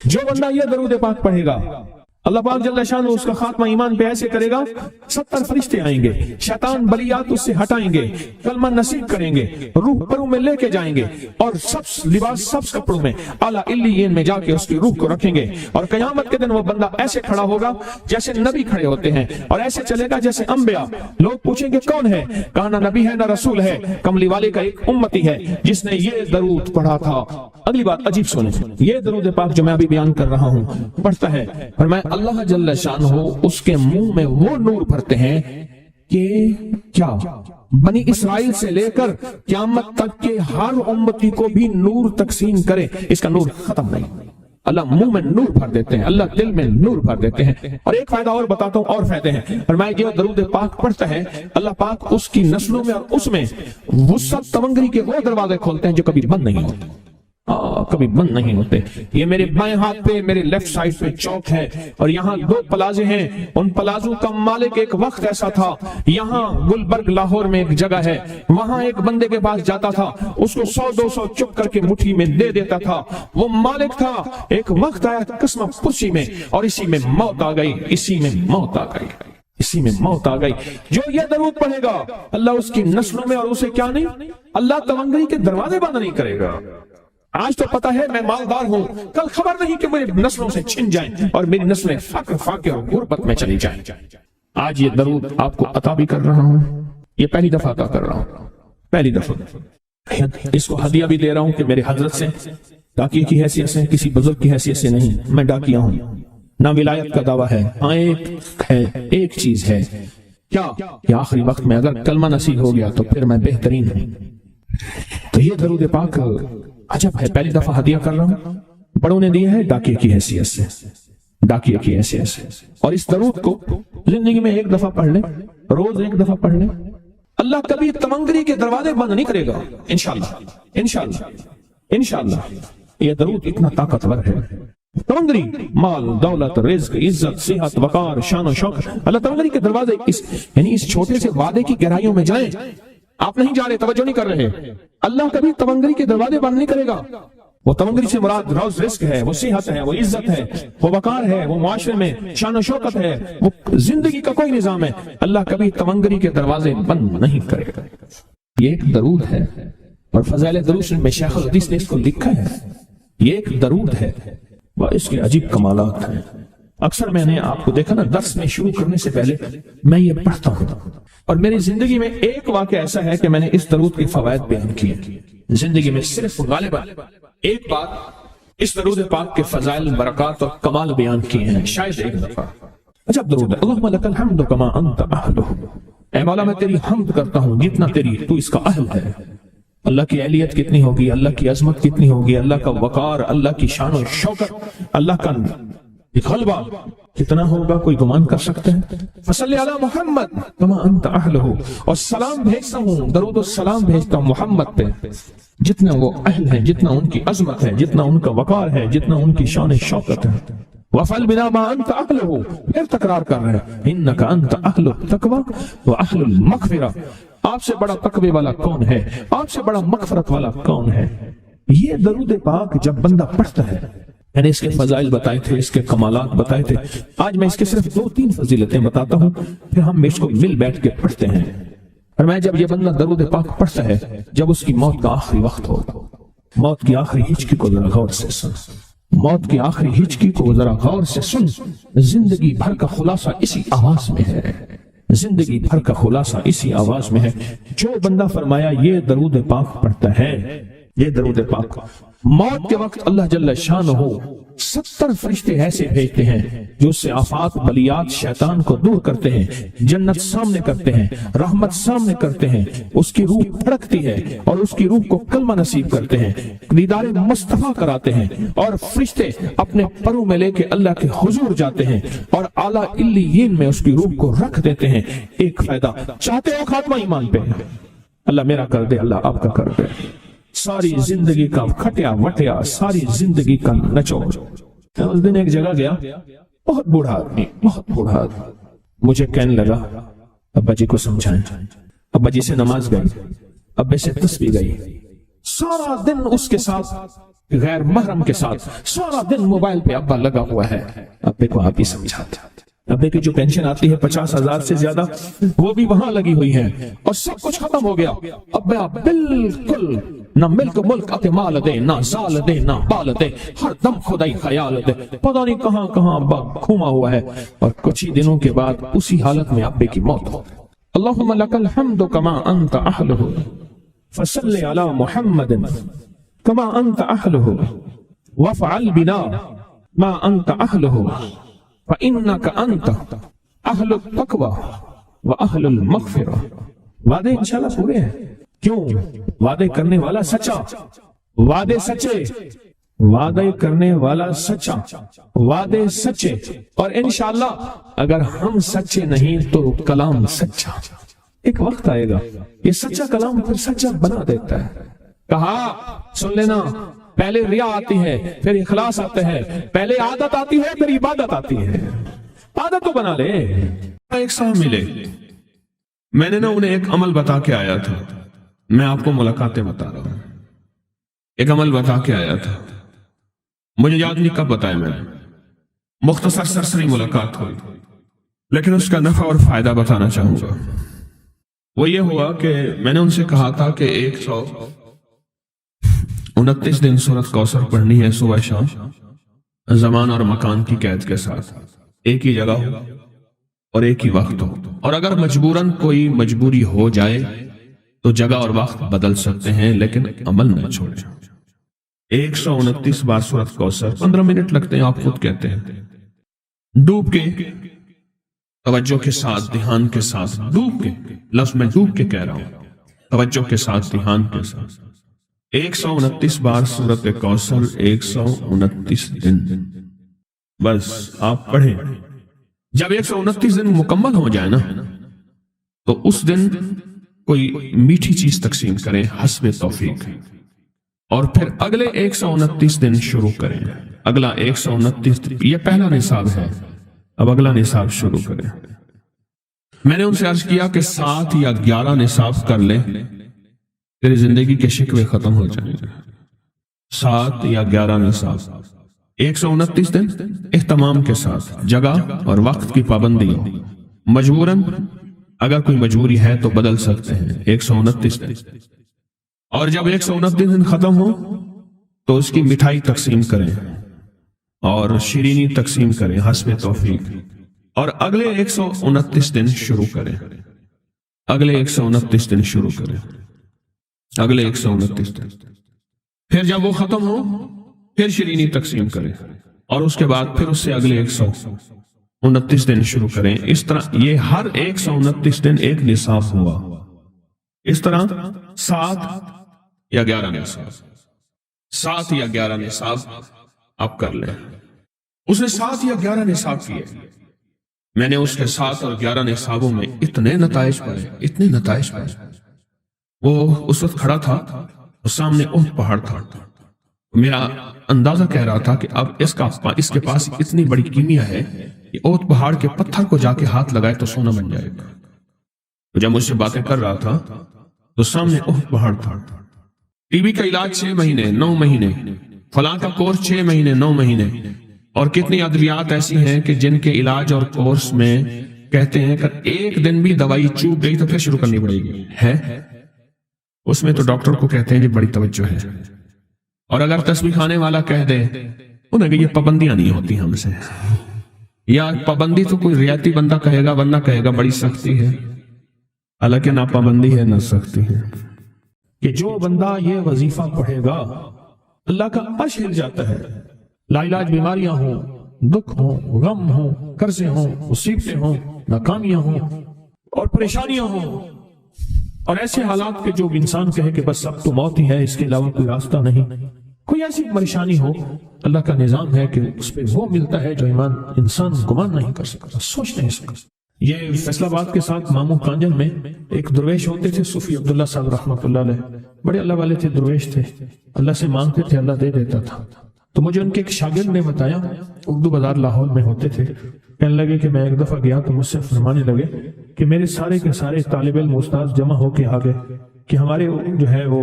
جو بندہ یہ درود پاک پڑھے گا اللہ پاک جل شانہ اس کا خاتمہ ایمان پہ ایسے کرے گا 70 فرشتے آئیں گے، شیطان بلیات اس سے ہٹائیں گے، کلمہ نصیب کریں گے، روح پروں میں لے کے جائیں گے اور سب لباس سبز کپڑوں میں اعلیٰ علیین میں جا کے اس کی روح کو رکھیں گے، اور قیامت کے دن وہ بندہ ایسے کھڑا ہوگا جیسے نبی کھڑے ہوتے ہیں، اور ایسے چلے گا جیسے انبیاء۔ لوگ پوچھیں گے کون ہے؟ کہا نہ نبی ہے نہ رسول ہے، کملی والے کا ایک امتی ہے جس نے یہ درود پڑھا تھا۔ اگلی بات عجیب سنیں، یہ درود پاک جو میں ابھی بیان کر رہا ہوں پڑھتا ہے اور میں اللہ جل شانہ اس کے منہ میں وہ نور بھرتے ہیں کہ کیا بنی اسرائیل سے لے کر قیامت تک کے ہر امتی کو بھی نور تقسیم کرے، اس کا نور ختم نہیں۔ اللہ منہ میں نور بھر دیتے ہیں، اللہ دل میں نور بھر دیتے ہیں۔ اور ایک فائدہ اور بتاتا ہوں، اور فائدے ہیں۔ اور میں جو درود پاک پڑھتا ہے اللہ پاک اس کی نسلوں میں اور اس میں وسعت تونگری کے وہ دروازے کھولتے ہیں جو کبھی بند نہیں ہوتے، کبھی بند نہیں ہوتے۔ یہ میرے بائیں ہاتھ پہ میرے لیفٹ سائڈ پہ چوک ہے اور یہاں 2 پلازے ہیں، ان پلازوں کا مالک ایک وقت ایسا تھا، یہاں گلبرگ لاہور میں ایک جگہ ہے، وہاں ایک بندے کے پاس جاتا تھا، اس کو 100-200 چپ کر کے مٹھی میں دے دیتا تھا، وہ مالک تھا۔ ایک وقت آیا قسم پرسی میں اور اسی میں موت آ گئی، اسی میں موت آ گئی، اسی میں موت آ گئی۔ جو یہ درود پڑھے گا اللہ اس کی نسلوں میں اور اسے کیا نہیں، اللہ تونگری کے دروازے بند نہیں کرے گا۔ آج تو پتا ہے میں مالدار ہوں، کل خبر نہیں کہ میری نسلوں سے چھن جائیں اور میری نسلیں فقر فاقے اور غربت میں چلی جائیں۔ آج یہ درود آپ کو عطا بھی کر رہا ہوں، یہ پہلی دفعہ عطا کر رہا ہوں، پہلی دفعہ اس کو ہدیہ بھی دے رہا ہوں کہ میرے حضرت سے، ڈاکیے کی حیثیت سے، کسی بزرگ کی حیثیت سے نہیں، میں ڈاکیہ ہوں، نہ ولایت کا دعویٰ ہے، ہاں ایک چیز ہے، کیا کہ آخری وقت میں اگر کلمہ نصیب ہو گیا تو پھر میں بہترین ہوں۔ تو یہ درود پاک عجب ہے، پہلی دفعہ ہدیہ کر رہا ہوں، بڑوں نے دیا ہے ڈاکیے کی حیثیت سے، ڈاکیے کی حیثیت سے۔ اور اس درود کو زندگی میں ایک دفعہ پڑھ لیں، روز ایک دفعہ پڑھ لیں، اللہ کبھی تونگری کے دروازے بند نہیں کرے گا، انشاءاللہ انشاءاللہ انشاءاللہ۔ یہ درود اتنا طاقتور ہے، تونگری مال دولت رزق عزت صحت وقار شان و شوکت، اللہ تونگری کے دروازے یعنی اس چھوٹے سے وعدے کی گہرائیوں میں جائیں۔ آپ نہیں جا رہے، توجہ نہیں کر رہے، اللہ کبھی تونگری کے دروازے بند نہیں کرے گا۔ وہ تونگری سے مراد روز رزق ہے، وہ صحت ہے، وہ عزت ہے، وہ وقار ہے، وہ معاشرے میں شان و شوکت ہے، وہ زندگی کا کوئی نظام ہے، اللہ کبھی تونگری کے دروازے بند نہیں کرے گا۔ یہ ایک درود ہے اور فضائل درود میں شیخ الحدیث نے اس کو لکھا ہے، یہ ایک درود ہے، وہ اس کے عجیب کمالات ہیں۔ اکثر میں نے آپ کو دیکھا نا، درس میں شروع کرنے سے پہلے میں یہ پڑھتا ہوں، اور میری زندگی میں ایک واقعہ ایسا ہے کہ میں نے اس درود کے فوائد بیان کیے، زندگی میں صرف غالباً ایک بار اس درود پاک کے فضائل برکات اور کمال بیان کیے ہیں، شاید ایک دفعہ۔ عجب درود ہے، اللہم لک الحمد کما انت اہلہ، اے مولا میں تیری حمد کرتا ہوں جتنا تو اس کا اہل ہے۔ اللہ کی اہلیت کتنی ہوگی، اللہ کی عظمت کتنی ہوگی، اللہ کا وقار، اللہ کی شان و شوکت، اللہ کا غلبہ کتنا ہوگا، کوئی گمان کر سکتا ہے؟ فصلی علی محمد کما انت اہلہ، اور سلام بھیجتا ہوں، درود و سلام بھیجتا ہوں محمد پہ، جتنا وہ اہل ہیں، جتنا ان کی عظمت ہے، جتنا ان کا وقار ہے، جتنا ان کی شان شوکت ہے۔ وفعل بنا ما انت اہلہ، پھر تکرار کر رہے ہیں، انک انت اہل التقوی واہل المغفرہ، آپ سے بڑا تقوی والا کون ہے، آپ سے بڑا مغفرت والا کون ہے۔ یہ درود پاک جب بندہ پڑھتا ہے، میں نے اس کے فضائل بتائے تھے، اس کے کمالات بتائے تھے، آج میں اس کے صرف 2-3 فضیلتیں بتاتا ہوں، پھر ہم اس کو مل بیٹھ کے پڑھتے ہیں۔ اور میں جب یہ بندہ درود پاک پڑھتا ہے، جب اس کی موت کا آخری وقت ہو، موت کی آخری ہچکی کو ذرا غور سے سن، موت کی آخری ہچکی کو ذرا غور سے سن، زندگی بھر کا خلاصہ اسی آواز میں ہے، زندگی بھر کا خلاصہ اسی آواز میں ہے۔ جو بندہ فرمایا یہ درود پاک پڑھتا ہے، یہ درود پاک، موت کے وقت اللہ جل شانہ 70 فرشتے ایسے بھیجتے ہیں جو اس سے آفات بلیات شیطان کو دور کرتے ہیں، جنت سامنے کرتے ہیں، رحمت سامنے کرتے ہیں، اس کی روح پھڑکتی ہے اور اس کی روح کو کلمہ نصیب کرتے ہیں، دیدار مصطفیٰ کراتے ہیں، اور فرشتے اپنے پروں میں لے کے اللہ کے حضور جاتے ہیں اور اعلیٰ علیین میں اس کی روح کو رکھ دیتے ہیں۔ ایک فائدہ، چاہتے ہو خاتمہ ایمان پہ، اللہ میرا کر دے، اللہ آپ کا کر دے، ساری زندگی کا کھٹیا وٹیا، ساری زندگی کا نچوڑ۔ اس دن ایک جگہ گیا، بہت بوڑھا آدمی، بہت بوڑھا آدمی، مجھے کہنے لگا ابا جی کو سمجھائیں، ابا جی سے نماز گئی، ابے سے تسبیح گئی، سارا دن اس کے ساتھ غیر محرم کے ساتھ سارا دن موبائل پہ ابا لگا ہوا ہے. ابے کو آپ ہی سمجھاتے. ابے کی جو پینشن آتی ہے 50,000 سے زیادہ وہ بھی وہاں لگی ہوئی ہے اور سب کچھ ختم ہو گیا. ابا بالکل نہ ملک ملک اپنے مال دے، نہ زال دے، نہ بال دے، ہر دم خدائی خیال دے. پتہ نہیں کہاں کہاں ابا گھوما ہوا ہے. اور کچھ ہی دنوں کے بعد اسی حالت میں ابے کی موت ہو. اللہم لک الحمد کما انت اہلہ فصل علی محمد کما انت اہلہ وافعل بنا ما انت اہلہ فإنک انت اہل التقوی واہل المغفرہ. وعدے انشاءاللہ پورے ہیں. کیوں؟ وعدے کرنے والا سچا، وعدے سچے، وعدے کرنے والا سچا، وعدے سچے. اور انشاءاللہ اگر ہم سچے نہیں تو کلام سچا. ایک وقت آئے گا یہ سچا کلام پھر سچا بنا دیتا ہے. کہا سن لینا، پہلے ریا آتی ہے پھر اخلاص آتا ہے، پہلے عادت آتی ہے پھر عبادت آتی ہے. عادت تو بنا لے. ایک صاحب ملے، میں نے انہیں ایک عمل بتا کے آیا تھا. میں آپ کو ملاقاتیں بتا رہا ہوں. ایک عمل بتا کے آیا تھا، مجھے یاد نہیں کب بتایا میں نے. مختصر سرسری ملاقات ہوئی لیکن اس کا نفع اور فائدہ بتانا چاہوں گا. وہ یہ ہوا کہ میں نے ان سے کہا تھا کہ 129 دن سورۃ کوثر پڑھنی ہے صبح شام، زمان اور مکان کی قید کے ساتھ، ایک ہی جگہ ہو اور ایک ہی وقت ہو. اور اگر مجبوراً کوئی مجبوری ہو جائے تو جگہ اور وقت بدل سکتے ہیں لیکن عمل نہ چھوڑیں. 129 بار سورۃ کوثر، 15 منٹ لگتے ہیں، آپ خود کہتے ہیں. ڈوب کے، توجہ کے ساتھ، دھیان کے ساتھ، ڈوب کے، لفظ میں ڈوب کے کہہ رہا ہوں، توجہ کے ساتھ، دھیان کے ساتھ. 129 بار سورۃ کوثر، 129 دن بس آپ پڑھیں. جب 129 دن مکمل ہو جائے نا تو اس دن کوئی میٹھی چیز تقسیم کریں حسب توفیق، اور پھر اگلے 129 دن شروع کریں. اگلا 129، یہ پہلا نصاب ہے، اب اگلا نصاب شروع کریں. میں نے ان سے عرض کیا کہ 7 یا 11 نصاب کر لیں، تیری زندگی کے شکوے ختم ہو جائیں گے. 7 یا 11 نصاب، 129 دن اہتمام کے ساتھ، جگہ اور وقت کی پابندی ہو. مجبوراً اگر کوئی مجبوری ہے تو بدل سکتے ہیں. 129 دن، اور جب 129 دن ختم ہو تو اس کی مٹھائی تقسیم کریں اور شیرینی تقسیم کریں حسب توفیق، اور اگلے 129 دن شروع کریں. اگلے 129 دن شروع کریں، اگلے 129 دن. پھر جب وہ ختم ہو پھر شیرینی تقسیم کریں، اور اس کے بعد پھر اس سے اگلے 129 دن شروع کریں. اس طرح یہ ہر 129 دن ایک نصاب ہوا. اس طرح 7 یا 11 نصاب، 7 یا 11 نصاب آپ کر لیں. اس نے 7 یا 11 نصاب کیے. میں نے اس کے 7 اور 11 نصابوں میں اتنے نتائج پائے، اتنے نتائج پائے. وہ اس وقت کھڑا تھا اور سامنے اونٹ پہاڑ تھا. میرا اندازہ کہہ رہا تھا کہ اب اس کے پاس اتنی بڑی کیمیا ہے کہ اونٹ پہاڑ کے پتھر کو جا کے ہاتھ لگائے تو سونا بن جائے گا. جب مجھ سے باتیں کر رہا تھا تو سامنے اونٹ پہاڑ تھا. ٹی بی کا علاج 6 مہینے 9 مہینے، فلاں کا کورس 6 مہینے 9 مہینے، اور کتنی ادویات ایسی ہیں کہ جن کے علاج اور کورس میں کہتے ہیں کہ ایک دن بھی دوائی چوک گئی تو پھر شروع کرنی پڑے گی. ہے اس میں تو ڈاکٹر کو کہتے ہیں کہ بڑی توجہ ہے. اور اگر تسبیح کھانے والا کہہ دے انہیں کہ یہ پابندیاں نہیں ہوتی ہم سے، یا پابندی تو کوئی ریاتی بندہ کہے گا ورنہ کہے گا بڑی سختی ہے. حالانکہ نہ پابندی ہے نہ سختی ہے کہ جو بندہ یہ وظیفہ پڑھے گا اللہ کا عرش ہل جاتا ہے. لا علاج بیماریاں ہوں، دکھ ہوں، غم ہوں، قرضے ہوں، مصیبتیں ہوں، ناکامیاں ہوں اور پریشانیاں ہوں، اور ایسے حالات کے جو انسان کہے کہ بس اب تو موت ہی ہے، اس کے علاوہ کوئی راستہ نہیں. کوئی ایسی پریشانی ہو، اللہ کا نظام ہے کہ اس پہ وہ ملتا ہے جو ایمان انسان گمان نہیں کر سکتا، سوچ نہیں سکتا. یہ فیصل آباد کے ساتھ مامو کانجن میں ایک درویش ہوتے تھے، صوفی عبداللہ صاحب رحمۃ اللہ علیہ. بڑے اللہ والے تھے، درویش تھے، اللہ سے مانگتے تھے اللہ دے دیتا تھا. تو مجھے ان کے ایک شاگرد نے بتایا، اردو بازار لاہور میں ہوتے تھے. کہنے لگے کہ میں ایک دفعہ گیا تو مجھ سے فرمانے لگے کہ میرے سارے کے سارے طالب علم استاد جمع ہو کے آ گئے کہ ہمارے جو ہے وہ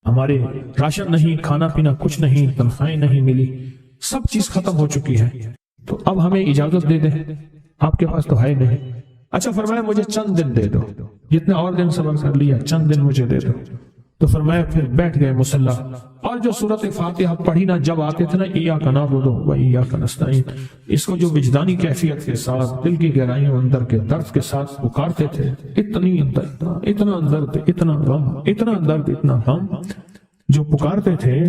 ہمارے راشن نہیں، کھانا پینا کچھ نہیں، تنخواہیں نہیں ملی، سب چیز ختم ہو چکی ہے، تو اب ہمیں اجازت دے دیں، آپ کے پاس تو ہے نہیں۔ اچھا فرمایا مجھے چند دن دے دو، جتنے اور دن صبر کر لیا، چند دن مجھے دے دو۔ تو فرمایا پھر بیٹھ گئے مصلی، اور جو سورۃ فاتحہ پڑھی نا جب آتے تھے نا، ایاک نعبد و ایاک نستعین، اس کو جو وجدانی کیفیت کے ساتھ، دل کی گہرائیوں اندر کے درد کے ساتھ پکارتے تھے، اتنا درد، اتنا غم، اتنا درد، اتنا غم جو پکارتے تھے،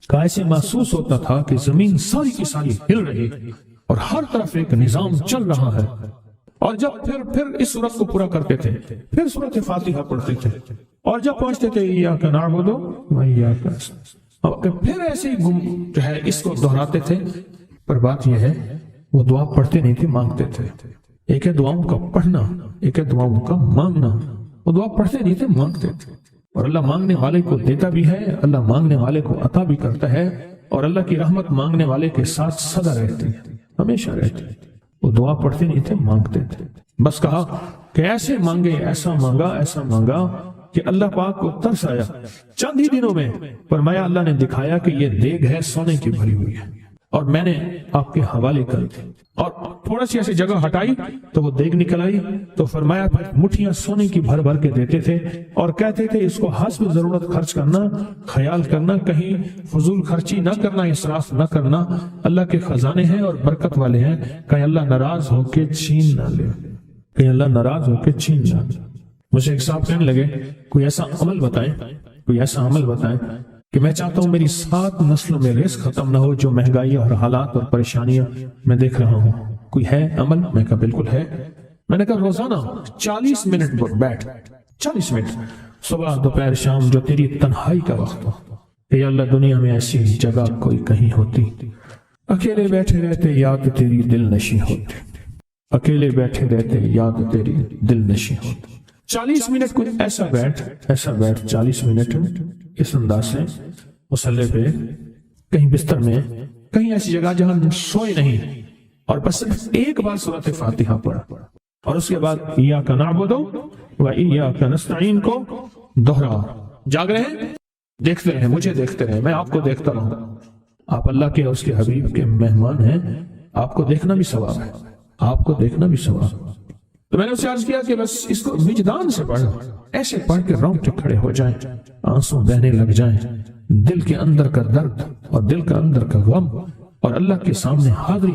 کہ ایسے محسوس ہوتا تھا کہ زمین ساری کی ساری ہل رہی اور ہر طرف ایک نظام چل رہا ہے۔ اور جب پھر اس سورت کو پورا کرتے تھے، پھر سورۃ فاتحہ پڑھتے تھے، اور جب پہنچتے تھے ایاک نعبد و ایاک نستعین، پھر ایسے جو ہے اس کو دہراتے تھے۔ پر بات یہ ہے وہ دعا پڑھتے نہیں تھے، مانگتے تھے۔ ایک ہے دعاؤں کا پڑھنا، ایک ہے دعاؤں کا مانگنا۔ وہ دعا پڑھتے نہیں تھے، مانگتے تھے، اور اللہ مانگنے والے کو دیتا بھی ہے، اللہ مانگنے والے کو عطا بھی کرتا ہے، اور اللہ کی رحمت مانگنے والے کے ساتھ سدا رہتی ہے، ہمیشہ رہتی ہے۔ وہ دعا پڑھتے نہیں تھے، مانگتے تھے۔ بس کہا کہ ایسے مانگے، ایسا مانگا، ایسا مانگا کہ اللہ پاک کو ترس آیا۔ چند ہی دنوں میں فرمایا اللہ نے دکھایا کہ یہ دیگ ہے سونے کی بھری ہوئی ہے، اور میں نے آپ کے حوالے کر دی، اور تھوڑا سی ایسی جگہ ہٹائی تو وہ دیگ نکل آئی۔ تو فرمایا پھر مٹھیاں سونے کی بھر بھر کے دیتے تھے، اور کہتے تھے اس کو حسب ضرورت خرچ کرنا، خیال کرنا، کہیں فضول خرچی نہ کرنا، اسراف نہ کرنا، اللہ کے خزانے ہیں اور برکت والے ہیں، کہیں اللہ ناراض ہو کے چھین نہ لے، کہیں اللہ ناراض ہو کے چھین نہ لے۔ مجھے ایک صاحب کہنے لگے کوئی ایسا عمل بتائیں، کوئی ایسا عمل بتائیں کہ میں چاہتا ہوں میری 7 نسلوں میں رزق ختم نہ ہو، جو مہنگائی اور حالات اور پریشانیاں میں دیکھ رہا ہوں، کوئی ہے عمل؟ میں کہا بالکل ہے۔ میں نے کہا روزانہ 40 منٹ بیٹھ، 40 منٹ صبح دوپہر شام، جو تیری تنہائی کا وقت ہو، کہ یا اللہ دنیا میں ایسی جگہ کوئی کہیں ہوتی، اکیلے بیٹھے رہتے یاد تیری دل نشیں ہوتی، اکیلے بیٹھے رہتے یاد تیری دل نشیں ہوتی۔ 40 منٹ کوئی ایسا بیٹھ 40 منٹ اس انداز سے مصلی پہ، کہیں بستر میں، کہیں ایسی جگہ جہاں سوئے نہیں، اور بس صرف ایک بار سورۃ فاتحہ پڑھا، اور اس کے بعد ایاک نعبد و ایاک نستعین کو دوہرا۔ جاگ رہے ہیں، دیکھتے رہے، مجھے دیکھتے رہے، میں آپ کو دیکھتا رہوں۔ آپ اللہ کے اور اس کے حبیب کے مہمان ہیں، آپ کو دیکھنا بھی ثواب ہے، آپ کو دیکھنا بھی ثواب ہے۔ تو میں نے اسے عرض کیا کہ بس اس کو وجدان سے پڑھ، ایسے پڑھ کے رونگٹے کھڑے ہو جائیں، آنسو بہنے لگ جائیں، دل کے اندر کا درد اور دل کا اندر کا غم اور اللہ کے سامنے حاضری،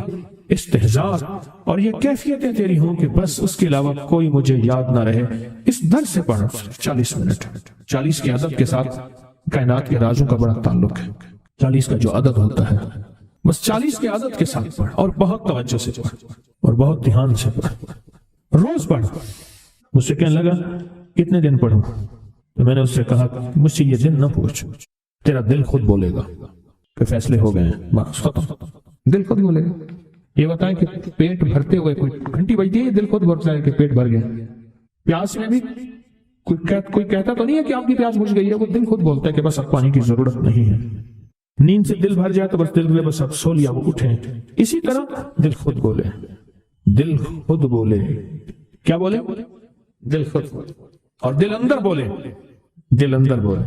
استحضار، اور یہ کیفیتیں تیری ہوں کہ بس اس کے علاوہ کوئی مجھے یاد نہ رہے۔ اس در سے پڑھ 40 منٹ۔ 40 کے عدد کے ساتھ کائنات کے رازوں کا بڑا تعلق ہے۔ 40 کا جو عدد ہوتا ہے، بس 40 کے عدد کے ساتھ پڑھ، اور بہت توجہ سے پڑھ، اور بہت دھیان سے پڑھ، روز پڑھ۔ مجھ سے کہنے لگا کتنے دن پڑھوں؟ تو میں نے اس سے کہا مجھ سے یہ دن نہ پوچھ، تیرا دل خود بولے گا کہ فیصلے ہو گئے ہیں، بس ختم، دل خود بولے گا۔ یہ بتائیں کہ پیٹ بھرتے ہوئے کوئی گھنٹی بجتی ہے، دل خود بولتا ہے کہ پیٹ بھر گیا۔ پیاس میں بھی کوئی کہتا تو نہیں ہے کہ آپ کی پیاس بجھ گئی ہے، وہ دل خود بولتا ہے کہ بس اب پانی کی ضرورت نہیں ہے۔ نیند سے دل بھر جائے تو بس دل میں بس اب سو لیا، وہ اٹھیں۔ اسی طرح دل خود بولے، دل خود بولے، کیا بولے؟ دل خود بولے، اور دل اندر بولے، دل اندر بولے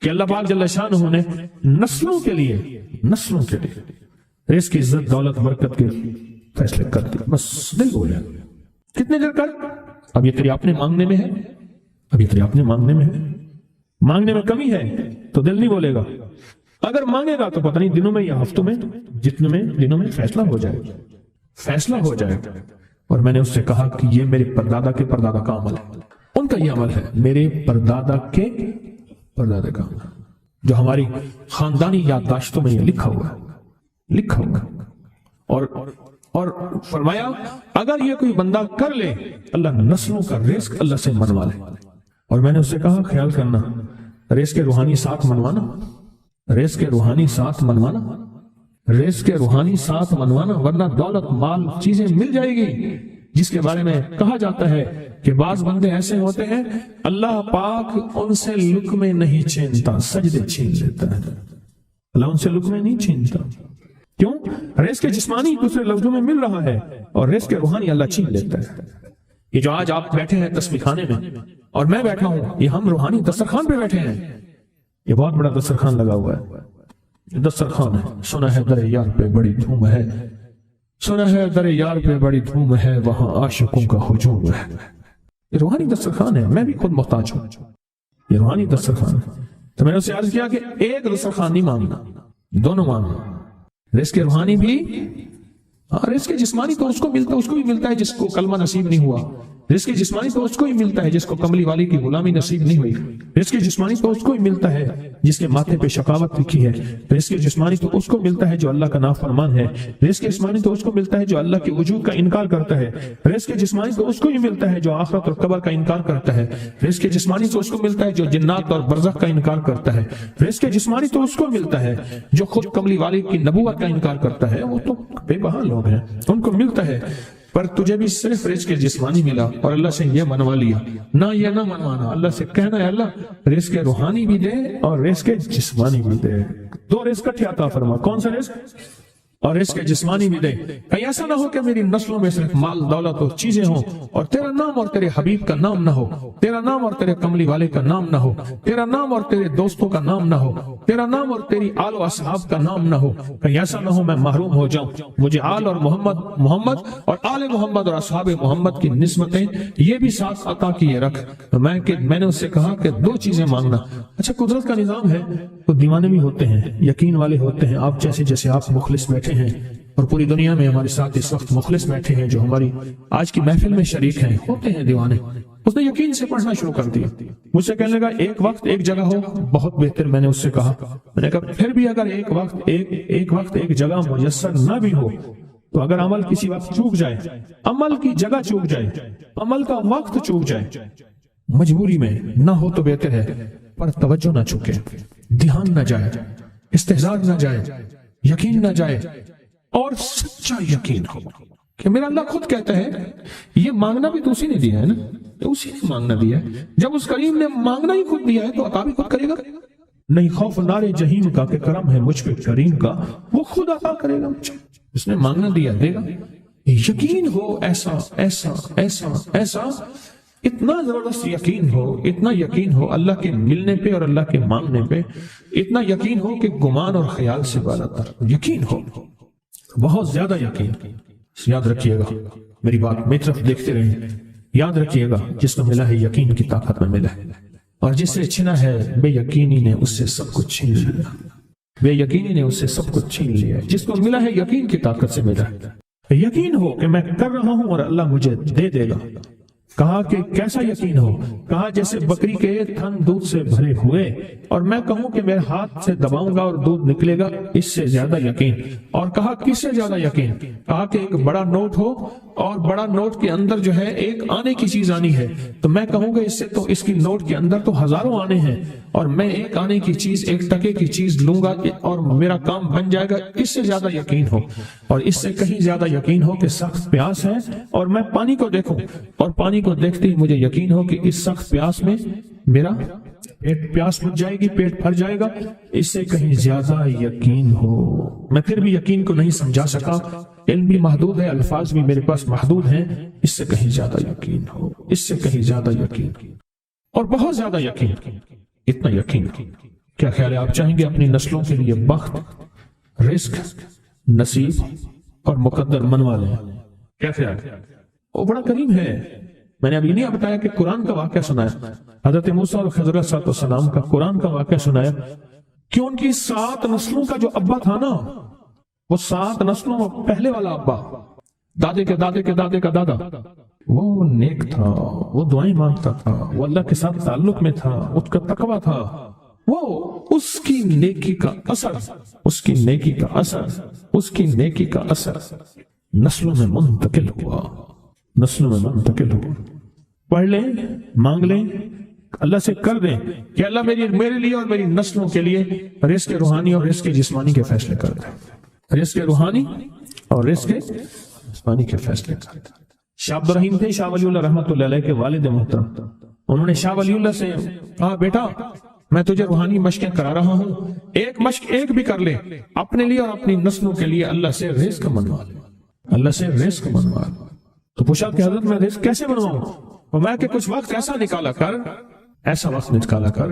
کہ اللہ پاک جل شانہ نے نسلوں کے لیے رزق کی عزت، دولت، برکت کے فیصلے کر دی، بس دل بولے۔ کتنے دیر کر؟ اب یہ تیری اپنے مانگنے میں ہے، اب یہ تیری اپنے مانگنے میں ہے۔ مانگنے میں کمی ہے تو دل نہیں بولے گا، اگر مانگے گا تو پتہ نہیں دنوں میں یا ہفتوں میں، جتنے میں دنوں میں فیصلہ ہو جائے گا، فیصلہ ہو جائے گا۔ اور میں نے اس سے کہا کہ یہ میرے پردادا کے پردادا کا عمل ہے، ان کا یہ عمل ہے، میرے پردادا کے پردادا کا، جو ہماری خاندانی یادداشتوں میں یہ لکھا ہوا ہے، لکھا ہوا ہے۔ اور فرمایا اگر یہ کوئی بندہ کر لے، اللہ نسلوں کا رزق اللہ سے منوا لے۔ اور میں نے اس سے کہا خیال کرنا، رزق کے روحانی ساتھ منوانا، رزق کے روحانی ساتھ منوانا، رزق کے روحانی ساتھ منوانا، ورنہ دولت، مال، چیزیں مل جائے گی، جس کے بارے میں کہا جاتا ہے کہ بعض بندے ایسے ہوتے ہیں اللہ پاک ان سے لقمے نہیں چھینتا، سجدے چھین لیتا ہے۔ اللہ ان سے لقمے نہیں چھینتا، کیوں؟ رزق جسمانی دوسرے لفظوں میں مل رہا ہے، اور رزق روحانی اللہ چھین لیتا ہے۔ یہ جو آج آپ بیٹھے ہیں تسبیح خانے میں اور میں بیٹھا ہوں، یہ ہم روحانی دسترخوان پہ بیٹھے ہیں، یہ بہت بڑا دسترخوان لگا ہوا ہے، دسترخوان ہے، سنا ہے در یار پہ بڑی دھوم ہے، سنا ہے در یار پہ بڑی دھوم ہے، وہاں عاشقوں کا ہجوم ہے۔ یہ روحانی دسترخوان ہے، میں بھی خود محتاج ہوں، یہ روحانی دسترخوان ہے۔ تو میں نے اسے عرض کیا کہ ایک دسترخوان نہیں مانگنا، دونوں مانگنا، رزق روحانی بھی اور رزق جسمانی تو اس کو بھی ملتا ہے جس کو کلمہ نصیب نہیں ہوا، رزق جسمانی تو اس کو ہی ملتا ہے جس کو کملی والی کی غلامی نصیب نہیں ہوئی، رزق جسمانی تو اس کو ہی ملتا ہے جس کے ماتھے پہ شقاوت لکھی ہے، رزق جسمانی تو اس کو ملتا ہے جو اللہ کا نافرمان ہے، رزق جسمانی تو اس کو ملتا ہے جو اللہ کے وجود کا انکار کرتا ہے، رزق جسمانی تو اس کو ہی ملتا ہے جو آخرت اور قبر کا انکار کرتا ہے، رزق جسمانی تو اس کو ملتا ہے جو جنات اور برزخ کا انکار کرتا ہے، رزق جسمانی تو اس کو ملتا ہے جو خود کملی والی کی نبوت کا انکار کرتا ہے، وہ تو بے بہا لوگ ہیں، ان کو ملتا ہے۔ پر تجھے بھی صرف رزق جسمانی ملا اور اللہ سے یہ منوا لیا، نہ یہ نہ منوانا، اللہ سے کہنا ہے اللہ رزق روحانی بھی دے اور رزق جسمانی بھی دے، دو رزق اٹھے عطا فرما، کون سا رزق اور رزق جسمانی بھی دے۔ کہیں ایسا نہ ہو کہ میری نسلوں میں صرف مال دولت اور چیزیں ہوں اور تیرا نام اور تیرے حبیب کا نام نہ ہو، تیرا نام اور تیرے کملی والے کا نام نہ ہو، تیرا نام اور تیرے دوستوں کا نام نہ ہو، تیرا نام اور تیری آل و اصحاب کا نام نہ ہو، کہیں ایسا نہ ہو میں محروم ہو جاؤں۔ مجھے آل اور محمد اور آل محمد اور اصحاب محمد کی نسبتیں یہ بھی ساتھ عطا کیے رکھ۔ میں نے اس سے کہا کہ دو چیزیں مانگنا۔ اچھا قدرت کا نظام ہے تو دیوانے بھی ہوتے ہیں، یقین والے ہوتے ہیں، آپ جیسے آپ مخلص بیٹھے ہیں اور پوری دنیا میں ہمارے ساتھ اس وقت مخلص بیٹھے ہیں جو ہماری آج کی محفل میں شریک ہیں، ہوتے ہیں دیوانے۔ اس نے یقین سے پڑھنا شروع کر دیا، مجھ سے کہنے لگا ایک وقت ایک جگہ ہو بہت بہتر۔ میں نے اس سے کہا، میں نے کہا پھر بھی اگر ایک وقت ایک جگہ میسر نہ بھی ہو تو اگر عمل کسی وقت چوک جائے، عمل کی جگہ چوک جائے، عمل کا وقت چوک جائے، مجبوری میں نہ ہو تو بہتر ہے، پر توجہ نہ چکے، دھیان نہ جائے، استحضار نہ جائے، یقین نہ جائے، اور سچا یقین ہو کہ میرا اللہ خود کہتا ہے یہ مانگنا بھی تو اسی نے دیا ہے نا، اسی نے مانگنا دیا ہے، جب اس کریم نے مانگنا ہی خود دیا ہے تو عطا بھی خود کرے گا۔ نہیں خوف نار جہیم کا کہ کرم ہے مجھ پہ کریم کا، وہ خود عطا کرے گا مجھے، اس نے مانگنا دیا دے گا۔ یقین ہو ایسا ایسا ایسا ایسا، اتنا زبردست یقین ہو، اتنا یقین ہو اللہ کے ملنے پہ اور اللہ کے مانگنے پہ، اتنا یقین ہو کہ گمان اور خیال سے بالا تر یقین ہو، بہت زیادہ یقین۔ یاد رکھیے گا میری بات، میری طرف دیکھتے رہیں، یاد رکھیے گا جس کو ملا ہے یقین کی طاقت میں ملا ہے، اور جس سے چھنا ہے بے یقینی نے اس سے سب کچھ چھین لیا، بے یقینی نے اس سے سب کچھ چھین لیا، جس کو ملا ہے یقین کی طاقت سے ملا ہے۔ یقین ہو کہ میں کر رہا ہوں اور اللہ مجھے دے دے گا۔ کہا کہ کیسا یقین ہو؟ کہا جیسے بکری کے تھن دودھ سے بھرے ہوئے اور میں کہوں کہ میرے ہاتھ سے دباؤں گا اور دودھ نکلے گا، اس سے زیادہ یقین۔ اور کہا کس سے زیادہ یقین؟ کہا کہ ایک بڑا نوٹ ہو اور بڑا نوٹ کے اندر جو ہے ایک آنے کی چیز آنی ہے، تو میں کہوں گا اس سے تو اس کی نوٹ کے اندر تو ہزاروں آنے ہیں اور میں ایک آنے کی چیز، ایک ٹکے کی چیز لوں گا اور میرا کام بن جائے گا، اس سے زیادہ یقین ہو۔ اور اس سے کہیں زیادہ یقین ہو کہ سخت پیاس ہے اور میں پانی کو دیکھوں اور پانی کو دیکھتے ہی مجھے یقین ہو کہ اس سخت پیاس میں میرا پیاس بجھ جائے گی، پیٹ بھر جائے گا، اس سے کہیں زیادہ یقین ہو۔ میں پھر بھی یقین کو نہیں سمجھا سکا، علم بھی محدود ہے، الفاظ بھی میرے پاس محدود ہیں، اس سے کہیں زیادہ یقین ہو، اس سے کہیں زیادہ یقین اور بہت زیادہ یقین، اتنا یقین۔ کیا خیال ہے آپ چاہیں گے اپنی نسلوں کے لیے بخت، رزق، نصیب اور مقدر منوا لیں؟ کیا خیال ہے؟ وہ بڑا کریم ہے۔ میں نے ابھی نہیں بتایا کہ قرآن کا واقعہ سنایا، حضرت موسیٰ اور خضر علیہ السلام کا قرآن کا واقعہ سنایا کہ ان کی 7 نسلوں کا جو ابا تھا نا، وہ 7 نسلوں میں پہلے والا ابا، دادے کے دادے کے دادے کا دادا، وہ نیک تھا، وہ دعائیں مانگتا تھا، وہ اللہ کے ساتھ تعلق میں تھا، اس کا تقوی تھا، وہ اس کی نیکی کا اثر، اس کی نیکی کا اثر، اس کی نیکی کا اثر نسلوں میں منتقل ہوا، نسلوں میں منتقل ہوا۔ پڑھ لیں، مانگ لیں، اللہ سے کر دیں کہ اللہ میرے لیے اور میری نسلوں کے لیے رزق روحانی اور رزق جسمانی کے فیصلے کر دیں، رزق روحانی اور رزق جسمانی کے فیصلے کر دیں۔ شاہ عبد الرحیم تھے شاہ ولی اللہ رحمۃ اللہ علیہ کے والد محترم، انہوں نے شاہ ولی اللہ سے کہا بیٹا میں تجھے روحانی مشقیں کرا رہا ہوں، ایک مشق ایک بھی کر لے اپنے لیے اور اپنی نسلوں کے لیے، اللہ سے رزق منوا لے، اللہ سے رزق منوا لے۔ تو پوچھا کہ حضرت میں رزق کیسے منواؤں؟ اور میں کہ کچھ وقت ایسا نکالا کر، ایسا وقت نکالا کر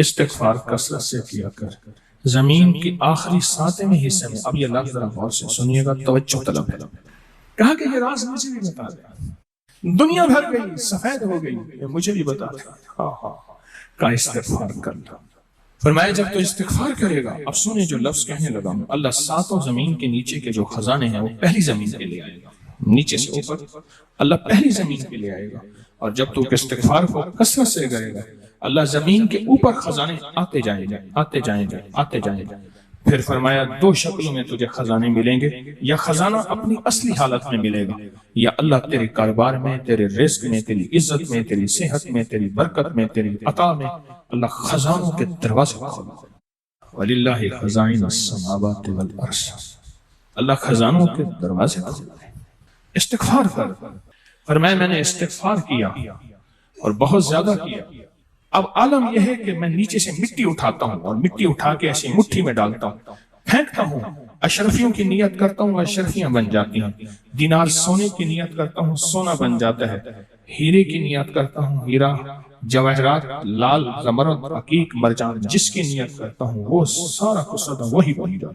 استغفار کثرت سے کیا کر. زمین کے آخری ساتویں حصے میں، اب یہ لفظ ذرا غور سے سنیے گا، توجہ طلب ہے. کہا کہ یہ راز مجھے بھی بتا دے. دنیا بھر گئی، سفید ہو گئی، یہ مجھے بھی بتا دے. کا استغفار کرنا. فرمایا جب تو استغفار کرے گا، اب سنیں جو لفظ کہنے لگا ہوں، اللہ ساتوں زمین کے نیچے کے جو خزانے ہیں وہ پہلی زمین پہ لے آئے گا. نیچے سے اوپر اللہ پہلی زمین پہ لے آئے گا. اور جب تو استغفار کو کثرت سے کرے گا، اللہ زمین کے اوپر خزانے آتے جائیں گے، آتے جائیں گے، آتے جائیں گے. پھر فرمایا دو شکلوں میں تجھے خزانے ملیں گے، یا خزانہ اپنی اصلی حالت میں ملے گا، یا اللہ تیرے کاروبار میں، تیرے رزق میں، تیری عزت میں، تیری صحت میں، تیری برکت میں، تیری عطا میں اللہ خزانوں کے دروازے کھولے. وَلِلَّهِ خَزَائِنُ السَّمَاوَاتِ وَالْأَرْضِ. اللہ خزانوں کے دروازے کھولے. استغفار کر. فرمایا میں نے استغفار کیا اور بہت زیادہ کیا. اب عالم یہ ہے کہ میں نیچے سے مٹی اٹھاتا ہوں اور مٹی اٹھا کے ایسی مٹھی میں ڈالتا ہوں، پھینکتا ہوں. اشرفیوں کی نیت کرتا ہوں، اشرفیاں بن جاتی ہیں. دینار سونے کی نیت کرتا ہوں، سونا بن جاتا ہے. ہیرے کی نیت کرتا ہوں، ہیرا، جواہرات، لال، زمرد، عقیق، مرجان، جس کی نیت کرتا ہوں وہ سارا کچھ وہی بن جاتا ہے.